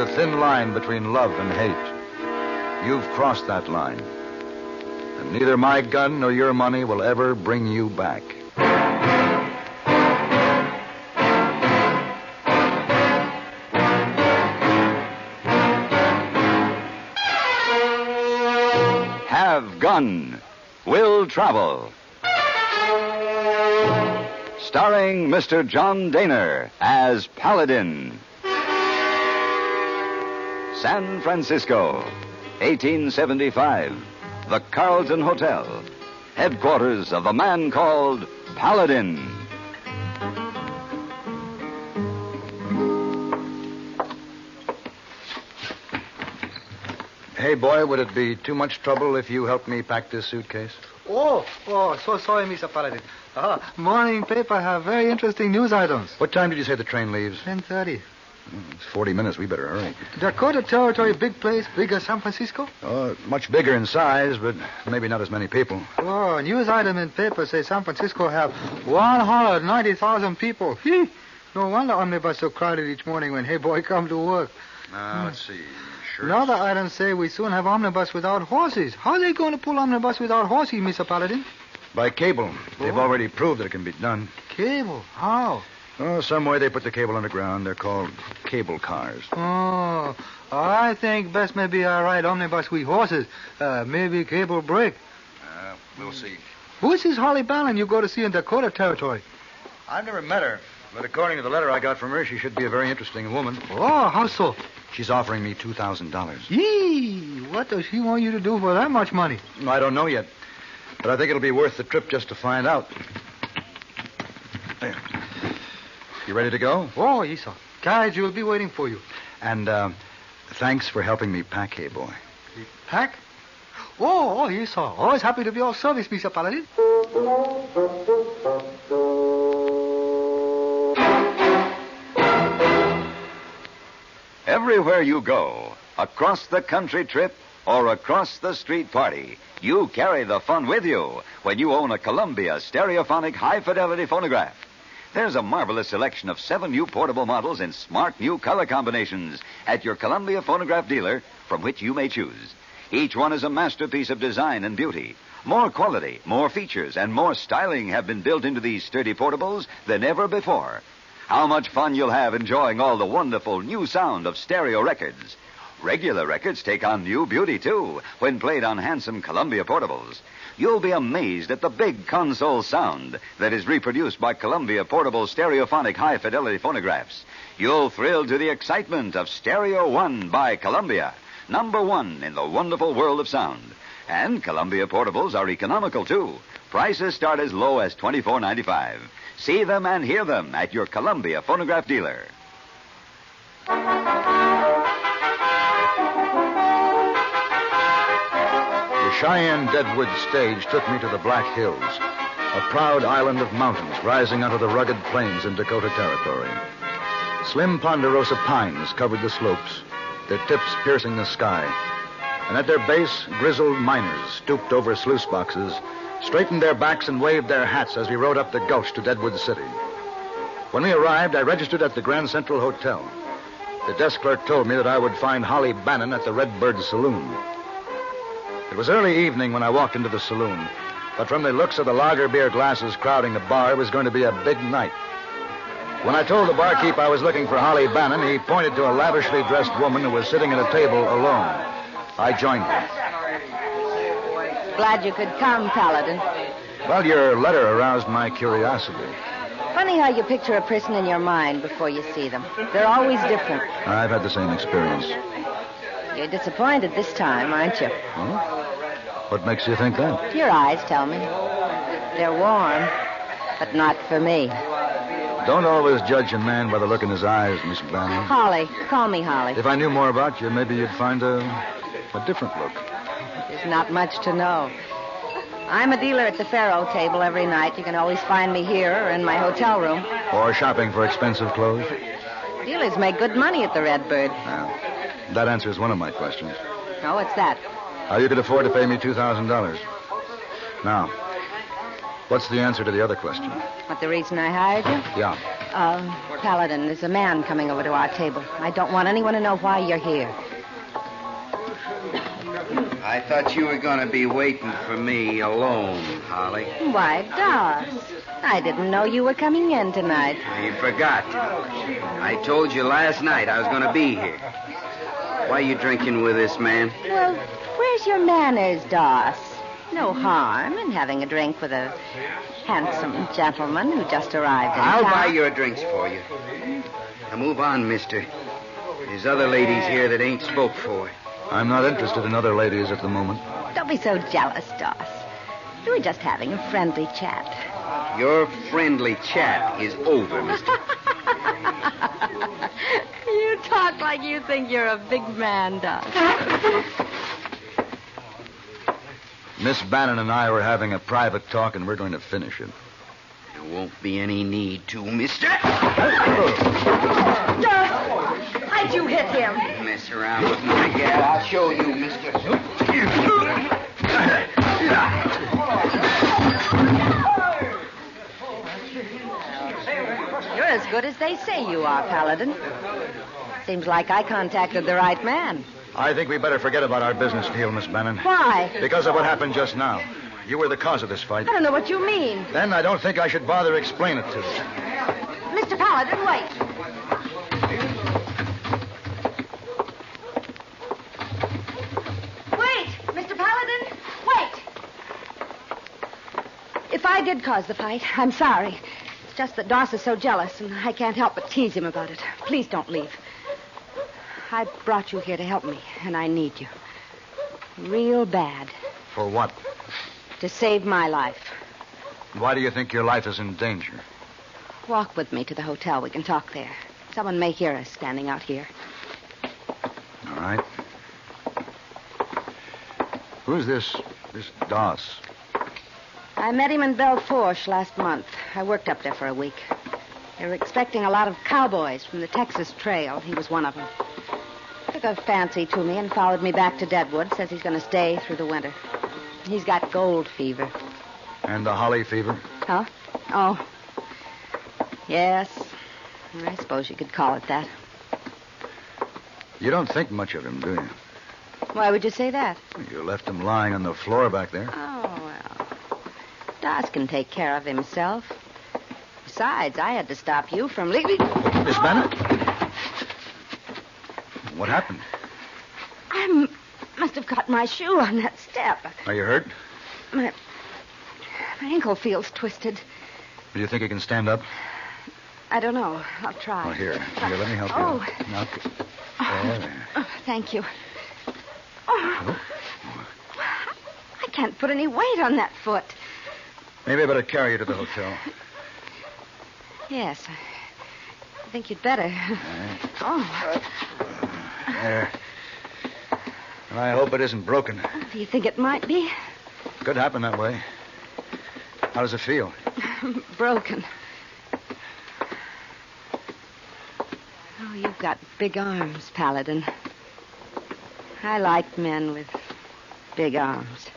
a thin line between love and hate. You've crossed that line. And neither my gun nor your money will ever bring you back. Have gun. Will travel. Starring Mr. John Dehner as Paladin. San Francisco, 1875. The Carlton Hotel. Headquarters of the man called Paladin. Hey, boy, would it be too much trouble if you helped me pack this suitcase? Oh, so sorry, Mr. Paladin. Morning paper have very interesting news items. What time did you say the train leaves? 10:30. It's 40 minutes. We better hurry. Dakota Territory, big place, big as San Francisco? Much bigger in size, but maybe not as many people. Oh, news item in paper say San Francisco have 190,000 people. No wonder omnibus so crowded each morning when hey boy come to work. Let's see. Sure. Another item say we soon have omnibus without horses. How are they going to pull omnibus without horses, Mr. Paladin? By cable. They've already proved that it can be done. Cable? How? Some way they put the cable underground. They're called cable cars. Oh, I think best maybe I ride omnibus with horses. Maybe cable break. We'll see. Who is this Holly Bannon you go to see in Dakota Territory? I've never met her, but according to the letter I got from her, she should be a very interesting woman. Oh, how so? She's offering me $2,000. Yee! What does she want you to do for that much money? I don't know yet, but I think it'll be worth the trip just to find out. There. You ready to go? Oh, yes, sir. Carriage will be waiting for you. And, thanks for helping me pack, hey boy. Pack? Oh, yes, sir. Always happy to be of service, Mr. Paladin. Everywhere you go, across the country trip or across the street party, you carry the fun with you when you own a Columbia stereophonic high-fidelity phonograph. There's a marvelous selection of 7 new portable models in smart new color combinations at your Columbia phonograph dealer from which you may choose. Each one is a masterpiece of design and beauty. More quality, more features, and more styling have been built into these sturdy portables than ever before. How much fun you'll have enjoying all the wonderful new sound of stereo records. Regular records take on new beauty, too, when played on handsome Columbia portables. You'll be amazed at the big console sound that is reproduced by Columbia portable stereophonic high-fidelity phonographs. You'll thrill to the excitement of Stereo One by Columbia, #1 in the wonderful world of sound. And Columbia portables are economical, too. Prices start as low as $24.95. See them and hear them at your Columbia phonograph dealer. The Cheyenne Deadwood stage took me to the Black Hills, a proud island of mountains rising out of the rugged plains in Dakota Territory. Slim ponderosa pines covered the slopes, their tips piercing the sky. And at their base, grizzled miners stooped over sluice boxes, straightened their backs and waved their hats as we rode up the gulch to Deadwood City. When we arrived, I registered at the Grand Central Hotel. The desk clerk told me that I would find Holly Bannon at the Redbird Saloon. It was early evening when I walked into the saloon, but from the looks of the lager beer glasses crowding the bar, it was going to be a big night. When I told the barkeep I was looking for Holly Bannon, he pointed to a lavishly dressed woman who was sitting at a table alone. I joined her. Glad you could come, Paladin. Well, your letter aroused my curiosity. Funny how you picture a person in your mind before you see them. They're always different. I've had the same experience. You're disappointed this time, aren't you? Huh? What makes you think that? Your eyes tell me. They're warm, but not for me. Don't always judge a man by the look in his eyes, Miss Bannon. Holly. Call me Holly. If I knew more about you, maybe you'd find a different look. There's not much to know. I'm a dealer at the faro table every night. You can always find me here or in my hotel room. Or shopping for expensive clothes. Dealers make good money at the Redbird. Well, that answers one of my questions. Oh, what's that? How you could afford to pay me $2,000. Now, What's the answer to the other question? What, the reason I hired you? Yeah. Paladin, there's a man coming over to our table. I don't want anyone to know why you're here. I thought you were going to be waiting for me alone, Holly. Why, Doss, I didn't know you were coming in tonight. You forgot. I told you last night I was going to be here. Why are you drinking with this man? Well, where's your manners, Doss? No harm in having a drink with a handsome gentleman who just arrived in I'll town. buy your drinks for you. Now move on, mister. There's other ladies here that ain't spoke for. I'm not interested in other ladies at the moment. Don't be so jealous, Doss. We were just having a friendly chat. Your friendly chat is over, mister. You talk like you think you're a big man, Doss. Miss Bannon and I were having a private talk, and we're going to finish it. There won't be any need to, mister. Doss, why'd you hit him? Mess around with my gal. I'll show you, mister. You're as good as they say you are, Paladin. Seems like I contacted the right man. I think we better forget about our business deal, Miss Bannon. Why? Because of what happened just now. You were the cause of this fight. I don't know what you mean. Then I don't think I should bother explain it to you. Mr. Paladin, wait. Wait, Mr. Paladin, wait. If I did cause the fight, I'm sorry. It's just that Doss is so jealous, and I can't help but tease him about it. Please don't leave. I brought you here to help me, and I need you. Real bad. For what? To save my life. Why do you think your life is in danger? Walk with me to the hotel. We can talk there. Someone may hear us standing out here. All right. Who's this Doss? I met him in Belfourche last month. I worked up there for a week. They were expecting a lot of cowboys from the Texas Trail. He was one of them. Took a fancy to me and followed me back to Deadwood. Says he's going to stay through the winter. He's got gold fever. And the holly fever? Huh? Oh. Yes. I suppose you could call it that. You don't think much of him, do you? Why would you say that? You left him lying on the floor back there. Oh, well. Doss can take care of himself. Besides, I had to stop you from leaving. Miss Bannon? What happened? I must have got my shoe on that step. Are you hurt? My ankle feels twisted. Do you think you can stand up? I don't know. I'll try. Oh, here, let me help Oh. you. Now, there. Oh, thank you. Oh. I can't put any weight on that foot. Maybe I better carry you to the hotel. Yes, I think you'd better. Oh. There. And I hope it isn't broken. Do you think it might be? Could happen that way. How does it feel? Broken. Oh, you've got big arms, Paladin. I like men with big arms.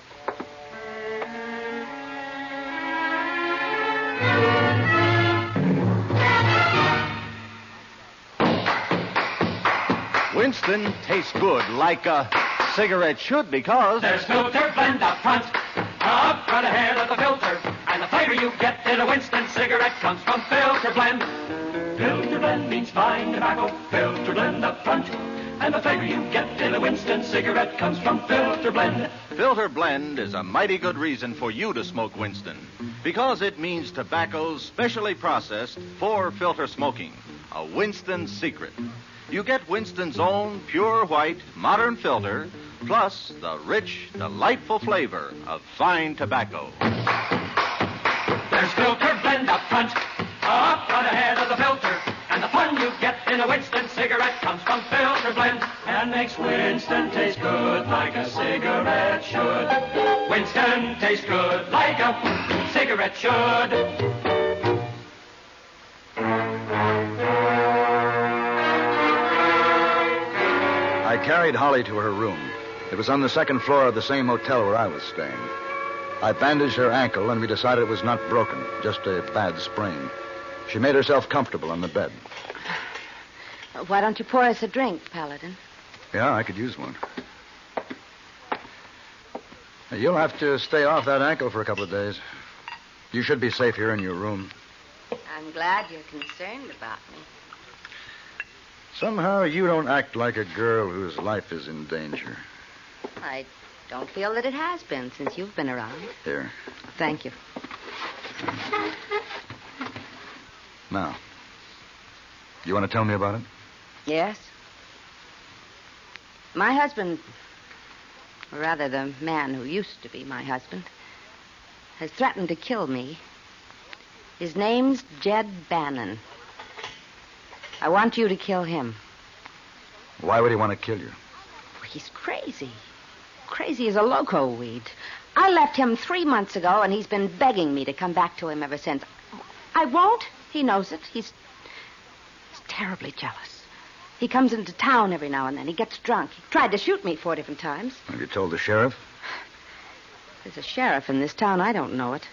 Winston tastes good like a cigarette should because... There's filter blend up front ahead of the filter. And the flavor you get in a Winston cigarette comes from filter blend. Filter blend means fine tobacco. Filter blend up front. And the flavor you get in a Winston cigarette comes from filter blend. Filter blend is a mighty good reason for you to smoke Winston because it means tobacco's specially processed for filter smoking. A Winston secret. You get Winston's own pure white modern filter, plus the rich, delightful flavor of fine tobacco. There's filter blend up front ahead of the filter. And the fun you get in a Winston cigarette comes from filter blend. And makes Winston taste good like a cigarette should. Winston tastes good like a cigarette should. I carried Holly to her room. It was on the second floor of the same hotel where I was staying. I bandaged her ankle, and we decided it was not broken, just a bad sprain. She made herself comfortable on the bed. Why don't you pour us a drink, Paladin? Yeah, I could use one. You'll have to stay off that ankle for a couple of days. You should be safe here in your room. I'm glad you're concerned about me. Somehow you don't act like a girl whose life is in danger. I don't feel that it has been since you've been around. Here. Thank you. Now, you want to tell me about it? Yes? My husband, or rather the man who used to be my husband, has threatened to kill me. His name's Jed Bannon. I want you to kill him. Why would he want to kill you? He's crazy. Crazy as a loco weed. I left him 3 months ago, and he's been begging me to come back to him ever since. I won't. He knows it. He's terribly jealous. He comes into town every now and then. He gets drunk. He tried to shoot me 4 different times. Have you told the sheriff? There's a sheriff in this town. I don't know it.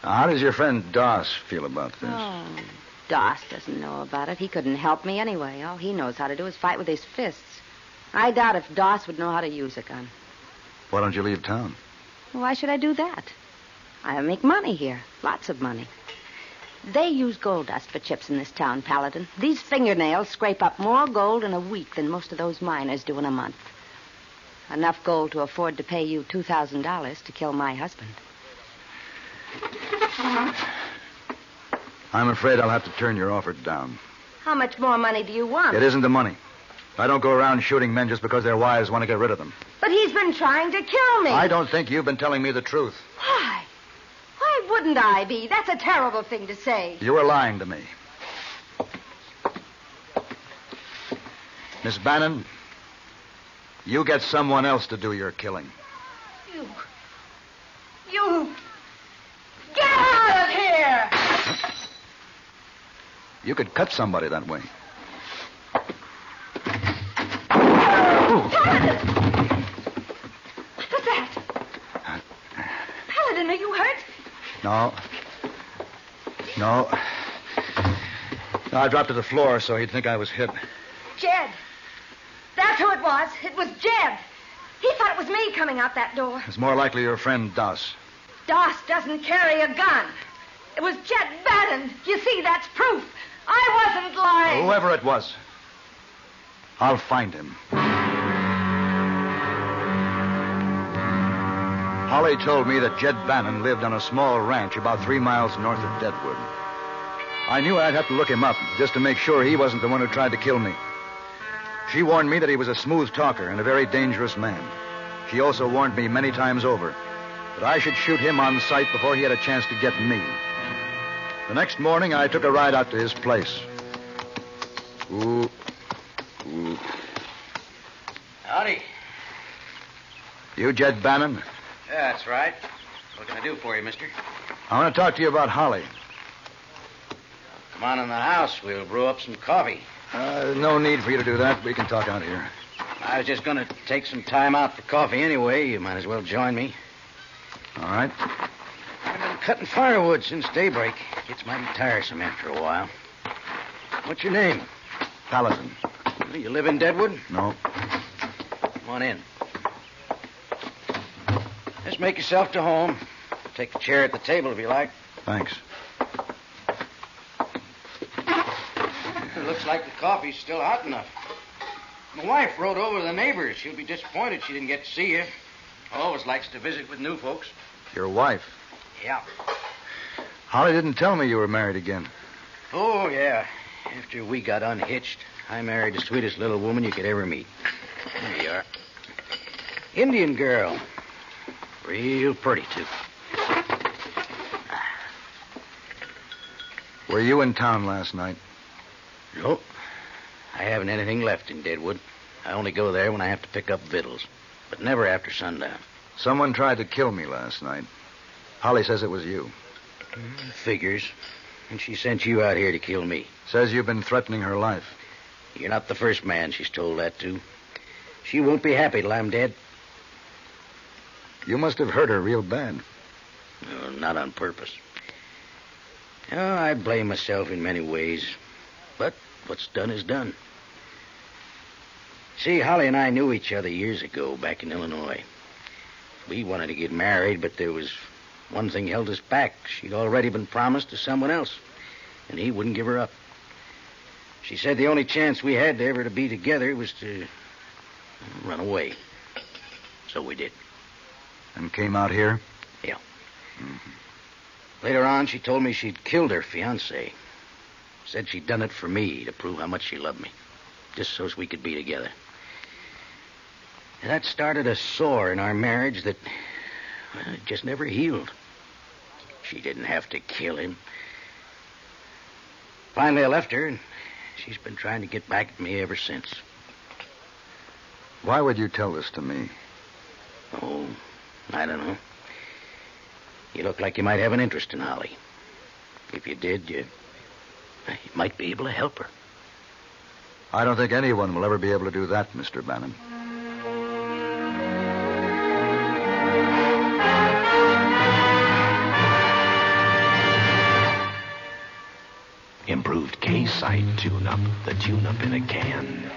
Now, how does your friend Doss feel about this? Oh, Doss doesn't know about it. He couldn't help me anyway. All he knows how to do is fight with his fists. I doubt if Doss would know how to use a gun. Why don't you leave town? Why should I do that? I make money here. Lots of money. They use gold dust for chips in this town, Paladin. These fingernails scrape up more gold in a week than most of those miners do in a month. Enough gold to afford to pay you $2,000 to kill my husband. I'm afraid I'll have to turn your offer down. How much more money do you want? It isn't the money. I don't go around shooting men just because their wives want to get rid of them. But he's been trying to kill me. I don't think you've been telling me the truth. Why? Why wouldn't I be? That's a terrible thing to say. You were lying to me. Miss Bannon, you get someone else to do your killing. You... Get out of here! You could cut somebody that way. Paladin! What's that? Paladin, are you hurt? No. No, I dropped to the floor so he'd think I was hit. Jed. That's who it was. It was Jed. He thought it was me coming out that door. It's more likely your friend Doss. Doss doesn't carry a gun. It was Jed Bannon. You see, that's proof. I wasn't lying. Whoever it was, I'll find him. Holly told me that Jed Bannon lived on a small ranch about 3 miles north of Deadwood. I knew I'd have to look him up just to make sure he wasn't the one who tried to kill me. She warned me that he was a smooth talker and a very dangerous man. She also warned me many times over that I should shoot him on sight before he had a chance to get me. The next morning, I took a ride out to his place. Ooh. Howdy. You Jed Bannon? Yeah, that's right. What can I do for you, mister? I want to talk to you about Holly. Come on in the house. We'll brew up some coffee. No need for you to do that. We can talk out here. I was just going to take some time out for coffee anyway. You might as well join me. All right. I've been cutting firewood since daybreak. Gets mighty tiresome after a while. What's your name? Paladin. You live in Deadwood? No. Come on in. Just make yourself to home. Take a chair at the table if you like. Thanks. It looks like the coffee's still hot enough. My wife rode over to the neighbors. She'll be disappointed she didn't get to see you. Always likes to visit with new folks. Your wife? Yeah. Holly didn't tell me you were married again. Oh, yeah. After we got unhitched, I married the sweetest little woman you could ever meet. There you are. Indian girl. Real pretty, too. Were you in town last night? Nope. I haven't anything left in Deadwood. I only go there when I have to pick up victuals, but never after sundown. Someone tried to kill me last night. Holly says it was you. Figures. And she sent you out here to kill me. Says you've been threatening her life. You're not the first man she's told that to. She won't be happy till I'm dead. You must have hurt her real bad. No, not on purpose. Oh, I blame myself in many ways. But what's done is done. See, Holly and I knew each other years ago back in Illinois. We wanted to get married, but there was one thing held us back. She'd already been promised to someone else, and he wouldn't give her up. She said the only chance we had ever to be together was to run away. So we did. And came out here? Yeah. Later on, she told me she'd killed her fiancé. Said she'd done it for me, to prove how much she loved me. Just so we could be together. And that started a sore in our marriage that just never healed. She didn't have to kill him. Finally, I left her, and she's been trying to get back at me ever since. Why would you tell this to me? Oh, I don't know. You look like you might have an interest in Holly. If you did, you might be able to help her. I don't think anyone will ever be able to do that, Mr. Bannon. Improved K-Sight tune-up. The tune-up in a can.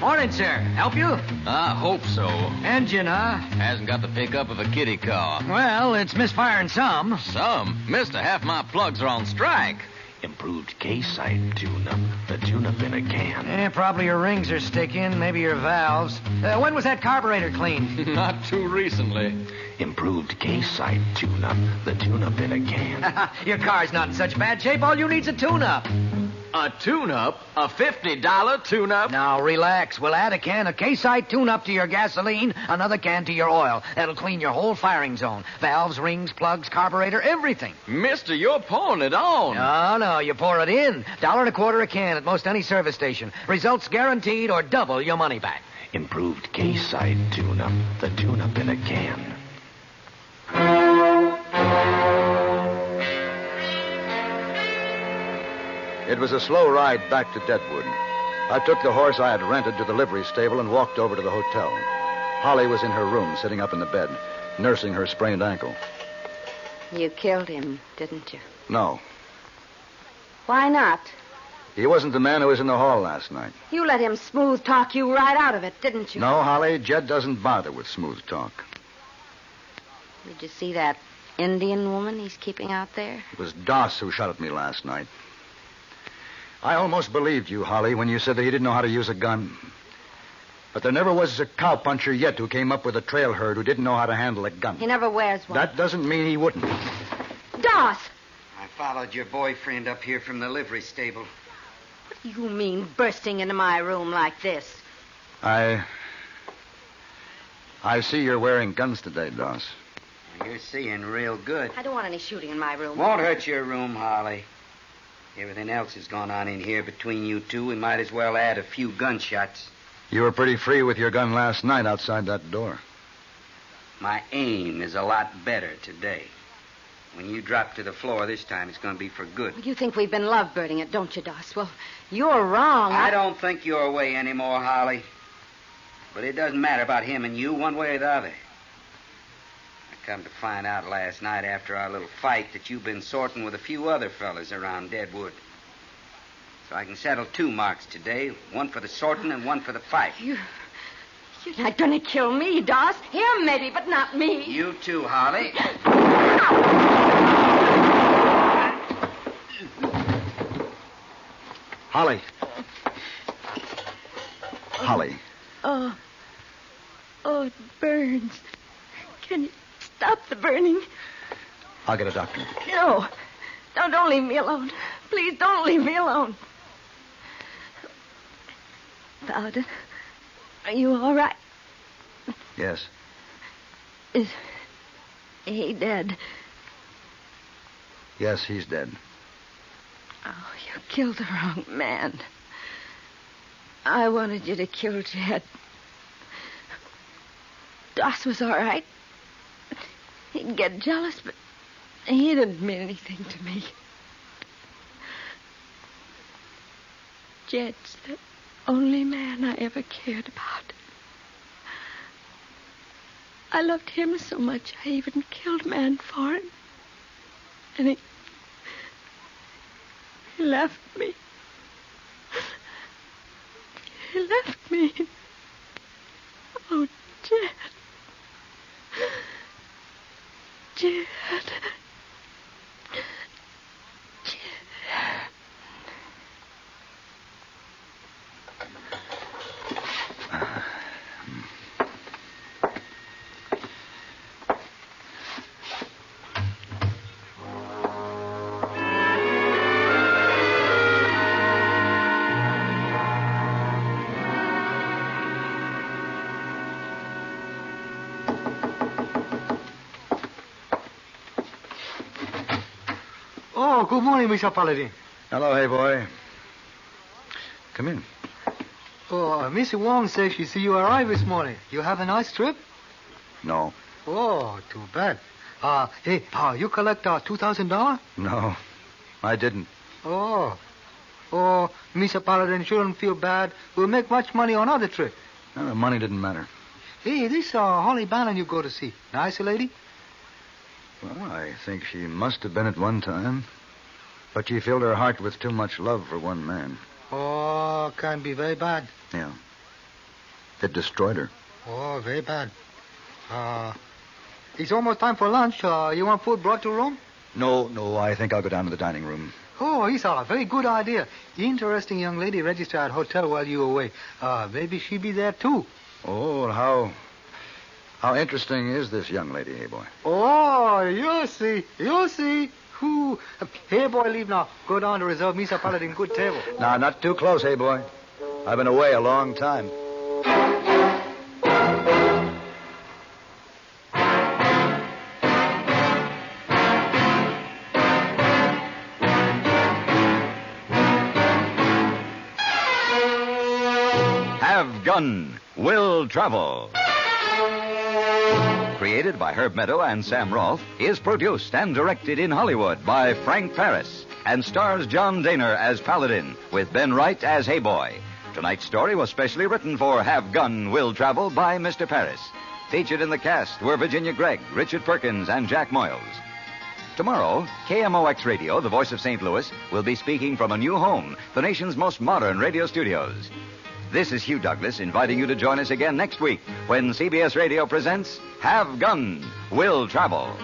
Morning, sir. Help you? I hope so. Engine, huh? Hasn't got the pickup of a kitty car. Well, it's misfiring some. Some? Mister, half my plugs are on strike. Improved K-Sight tune-up. The tune-up in a can. Probably your rings are sticking, maybe your valves. When was that carburetor cleaned? Not too recently. Improved K-Sight tune-up. The tune-up in a can. Your car's not in such bad shape. All you need's a tune-up. A tune-up? A $50 tune-up? Now, relax. We'll add a can of K-Sight tune-up to your gasoline, another can to your oil. That'll clean your whole firing zone. Valves, rings, plugs, carburetor, everything. Mister, you're pouring it on. No, you pour it in. $1.25 a can at most any service station. Results guaranteed or double your money back. Improved K-Sight tune-up. The tune-up in a can. It was a slow ride back to Deadwood. I took the horse I had rented to the livery stable and walked over to the hotel. Holly was in her room, sitting up in the bed, nursing her sprained ankle. You killed him, didn't you? No. Why not? He wasn't the man who was in the hall last night. You let him smooth talk you right out of it, didn't you? No, Holly, Jed doesn't bother with smooth talk. Did you see that Indian woman he's keeping out there? It was Doss who shot at me last night. I almost believed you, Holly, when you said that he didn't know how to use a gun. But there never was a cowpuncher yet who came up with a trail herd who didn't know how to handle a gun. He never wears one. That doesn't mean he wouldn't. Doss! I followed your boyfriend up here from the livery stable. What do you mean, bursting into my room like this? I see you're wearing guns today, Doss. You're seeing real good. I don't want any shooting in my room. Won't hurt your room, Holly. Everything else has gone on in here between you two. We might as well add a few gunshots. You were pretty free with your gun last night outside that door. My aim is a lot better today. When you drop to the floor this time, it's going to be for good. You think we've been lovebirding it, don't you, Doss? Well, you're wrong. I don't think your way anymore, Holly. But it doesn't matter about him and you, one way or the other. I come to find out last night after our little fight that you've been sorting with a few other fellas around Deadwood. So I can settle 2 marks today, one for the sorting and one for the fight. You're not going to kill me, Doss. Him, maybe, but not me. You too, Holly. Holly. Holly. Oh, it burns. Can you stop the burning? I'll get a doctor. No. Don't leave me alone. Please don't leave me alone. Paladin, are you all right? Yes. Is he dead? Yes, he's dead. Oh, you killed the wrong man. I wanted you to kill Jed. Doss was all right. He'd get jealous, but he didn't mean anything to me. Jed's the only man I ever cared about. I loved him so much, I even killed a man for him. And he left me. He left me. Oh, Jed. Jed. Oh, good morning, Mr. Paladin. Hello, hey boy. Come in. Oh, Miss Wong says she see you arrive this morning. You have a nice trip? No. Oh, too bad. Hey, you collect $2,000? No, I didn't. Oh, Mr. Paladin shouldn't feel bad. We'll make much money on other trip. No, the money didn't matter. Hey, this Holly Bannon you go to see. Nice lady? Well, I think she must have been at one time. But she filled her heart with too much love for one man. Oh, can be very bad. Yeah. It destroyed her. Oh, very bad. It's almost time for lunch. You want food brought to room? No, I think I'll go down to the dining room. Oh, it's a very good idea. Interesting young lady registered at hotel while you away. Maybe she be there, too. Oh, how interesting is this young lady, hey boy? Oh, you see. Who? Hey, boy, leave now. Go down to reserve Mr. Paladin good table. Now, not too close, hey boy. I've been away a long time. Have Gun Will Travel. Created by Herb Meadow and Sam Rolfe, is produced and directed in Hollywood by Frank Paris and stars John Dehner as Paladin with Ben Wright as Hey Boy. Tonight's story was specially written for Have Gun Will Travel by Mr. Paris. Featured in the cast were Virginia Gregg, Richard Perkins, and Jack Moyles. Tomorrow, KMOX Radio, the voice of St. Louis, will be speaking from a new home, the nation's most modern radio studios. This is Hugh Douglas inviting you to join us again next week when CBS Radio presents Have Gun Will Travel.